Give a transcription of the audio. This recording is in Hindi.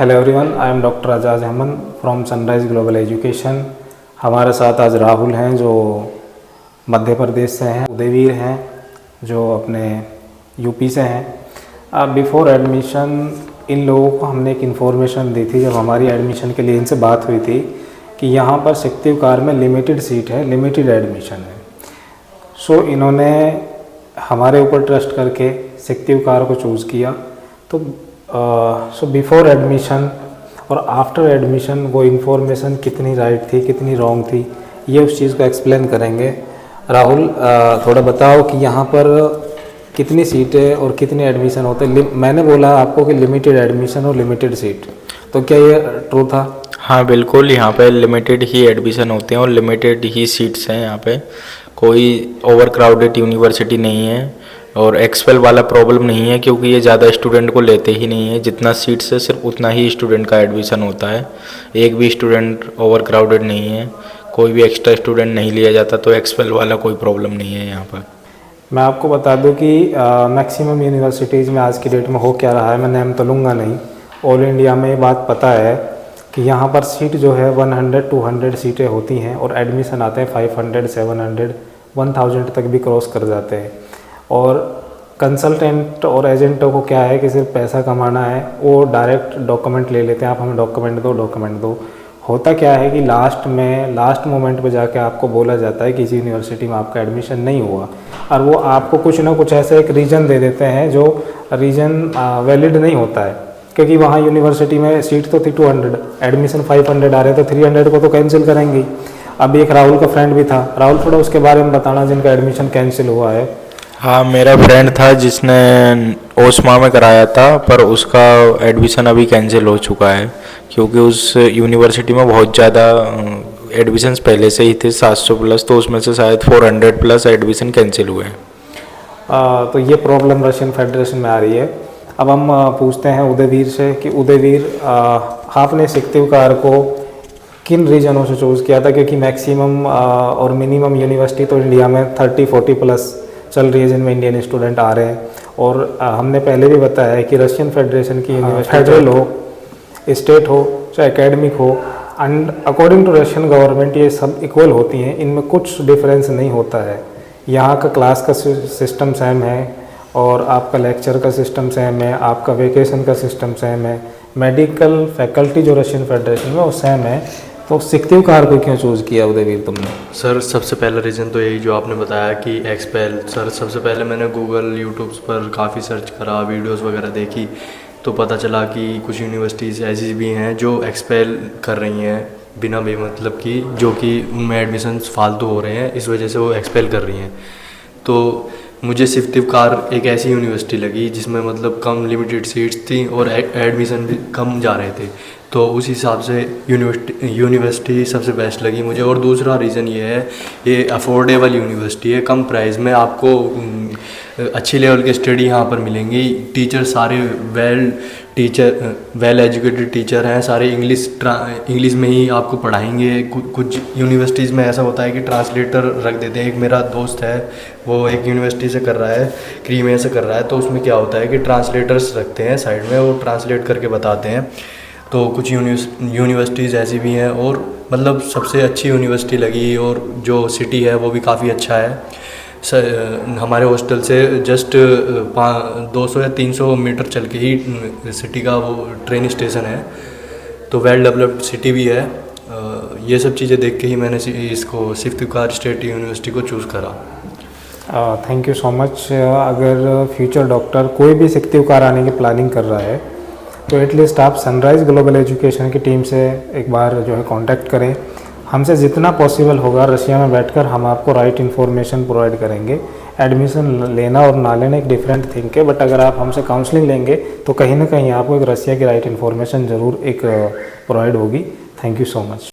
Hello everyone, I am doctor Ajaz Ahmad from Sunrise Global Education. हमारे साथ आज राहुल हैं जो मध्य प्रदेश से हैं, उदयवीर हैं जो अपने यूपी से हैं। बिफोर एडमिशन इन लोगों को हमने एक इन्फॉर्मेशन दी थी जब हमारी एडमिशन के लिए इनसे बात हुई थी कि यहाँ पर सिक्तिव कार में लिमिटेड सीट है, लिमिटेड एडमिशन है। सो इन्होंने हमारे ऊपर ट्रस्ट करके सिक्तिव कार को चूज़ किया। तो सो बिफोर एडमिशन और आफ्टर एडमिशन वो इन्फॉर्मेशन कितनी राइट थी, कितनी रॉन्ग थी, ये उस चीज़ को एक्सप्लेन करेंगे। राहुल, थोड़ा बताओ कि यहाँ पर कितनी सीटें और कितने एडमिशन होते हैं। मैंने बोला आपको कि लिमिटेड एडमिशन और लिमिटेड सीट, तो क्या ये ट्रू था? हाँ बिल्कुल, यहाँ पे लिमिटेड ही एडमिशन होते हैं और लिमिटेड ही सीट्स हैं। यहाँ पे कोई ओवर क्राउडेड यूनिवर्सिटी नहीं है और एक्सपेल वाला प्रॉब्लम नहीं है, क्योंकि ये ज़्यादा स्टूडेंट को लेते ही नहीं है। जितना सीट्स है सिर्फ उतना ही स्टूडेंट का एडमिशन होता है। एक भी स्टूडेंट ओवर क्राउडेड नहीं है, कोई भी एक्स्ट्रा स्टूडेंट नहीं लिया जाता, तो एक्सपेल वाला कोई प्रॉब्लम नहीं है यहाँ पर। मैं आपको बता दूं कि मैक्सिमम यूनिवर्सिटीज़ में आज की डेट में हो क्या रहा है, मैं नाम तो लूँगा नहीं, ऑल इंडिया में ये बात पता है कि यहाँ पर सीट जो है 100-200 सीटें होती हैं और एडमिशन आते हैं 500-700-1000 तक भी क्रॉस कर जाते हैं। और कंसल्टेंट और एजेंटों को क्या है कि सिर्फ पैसा कमाना है, वो डायरेक्ट डॉक्यूमेंट ले लेते हैं, आप हमें डॉक्यूमेंट दो। होता क्या है कि लास्ट मोमेंट पे जाके आपको बोला जाता है कि इस यूनिवर्सिटी में आपका एडमिशन नहीं हुआ, और वो आपको कुछ ना कुछ ऐसे एक रीज़न दे देते हैं जो रीज़न वैलिड नहीं होता है, क्योंकि वहाँ यूनिवर्सिटी में सीट तो थी 200, एडमिशन 500 आ रहे तो 300 को तो कैंसिल करेंगी। अभी एक राहुल का फ्रेंड भी था, राहुल थोड़ा उसके बारे में बताना जिनका एडमिशन कैंसिल हुआ है। हाँ, मेरा फ्रेंड था जिसने ओस्मा में कराया था, पर उसका एडमिशन अभी कैंसिल हो चुका है, क्योंकि उस यूनिवर्सिटी में बहुत ज़्यादा एडमिशन्स पहले से ही थे, 700 प्लस, तो उसमें से शायद 400 प्लस एडमिशन कैंसिल हुए हैं। तो ये प्रॉब्लम रशियन फेडरेशन में आ रही है। अब हम पूछते हैं उदयवीर से कि उदयवीर, आपने सिक्तिव कार को किन रीजनों से चूज़ किया था? क्योंकि मैक्सिमम और मिनिमम यूनिवर्सिटी तो इंडिया में 30-40 प्लस चल रही है जिनमें इंडियन स्टूडेंट आ रहे हैं। और हमने पहले भी बताया है कि रशियन फेडरेशन की यूनिवर्सिटी, फेडरल हो, स्टेट हो, चाहे एकेडमिक हो, and according to Russian government ये सब इक्वल होती हैं, इनमें कुछ डिफरेंस नहीं होता है। यहाँ का क्लास का सिस्टम सेम है और आपका लेक्चर का सिस्टम सेम है, आपका वेकेशन का सिस्टम सेम है, मेडिकल फैकल्टी जो रशियन फेडरेशन में वो सेम है। तो सिक्तिव कार को क्यों चूज़ किया उदयवीर तुमने? सर, सबसे पहला रीज़न तो यही जो आपने बताया कि एक्सपेल। सर, सबसे पहले मैंने गूगल यूट्यूब्स पर काफ़ी सर्च करा, वीडियोस वगैरह देखी, तो पता चला कि कुछ यूनिवर्सिटीज़ ऐसी भी हैं जो एक्सपेल कर रही हैं बिना बेमतलब की, जो कि उनमें एडमिशन्स फालतू हो रहे हैं, इस वजह से वो एक्सपेल कर रही हैं। तो मुझे सिक्तिव कार एक ऐसी यूनिवर्सिटी लगी जिसमें मतलब कम लिमिटेड सीट्स थी और एडमिशन भी कम जा रहे थे, तो उस हिसाब से यूनिवर्सिटी सबसे बेस्ट लगी मुझे। और दूसरा रीज़न ये है, ये अफोर्डेबल यूनिवर्सिटी है, कम प्राइस में आपको अच्छी लेवल की स्टडी यहाँ पर मिलेंगी। टीचर सारे वेल एजुकेटेड टीचर हैं, सारे इंग्लिश में ही आपको पढ़ाएंगे। कुछ यूनिवर्सिटीज़ में ऐसा होता है कि ट्रांसलेटर रख देते हैं। एक मेरा दोस्त है, वो एक यूनिवर्सिटी से कर रहा है, क्रीमे से कर रहा है, तो उसमें क्या होता है कि ट्रांसलेटर्स रखते हैं साइड में, वो ट्रांसलेट करके बताते हैं। तो कुछ यूनिवर्सिटीज़ ऐसी भी हैं, और मतलब सबसे अच्छी यूनिवर्सिटी लगी, और जो सिटी है वो भी काफ़ी अच्छा है। हमारे हॉस्टल से जस्ट 200 या 300 मीटर चल के ही सिटी का वो ट्रेन स्टेशन है, तो वेल डेवलप्ड सिटी भी है। ये सब चीज़ें देख के ही मैंने इसको सिक्तिव कार स्टेट यूनिवर्सिटी को चूज़ करा। Thank you so much. अगर फ्यूचर डॉक्टर कोई भी सिक्तिव कार आने की प्लानिंग कर रहा है तो एटलीस्ट आप सनराइज ग्लोबल एजुकेशन की टीम से एक बार जो है कांटेक्ट करें। हमसे जितना पॉसिबल होगा रशिया में बैठकर हम आपको राइट इन्फॉर्मेशन प्रोवाइड करेंगे। एडमिशन लेना और ना लेना एक डिफरेंट थिंग है, बट अगर आप हमसे काउंसलिंग लेंगे तो कहीं ना कहीं आपको एक रशिया की राइट इन्फॉर्मेशन ज़रूर एक प्रोवाइड होगी। Thank you so much.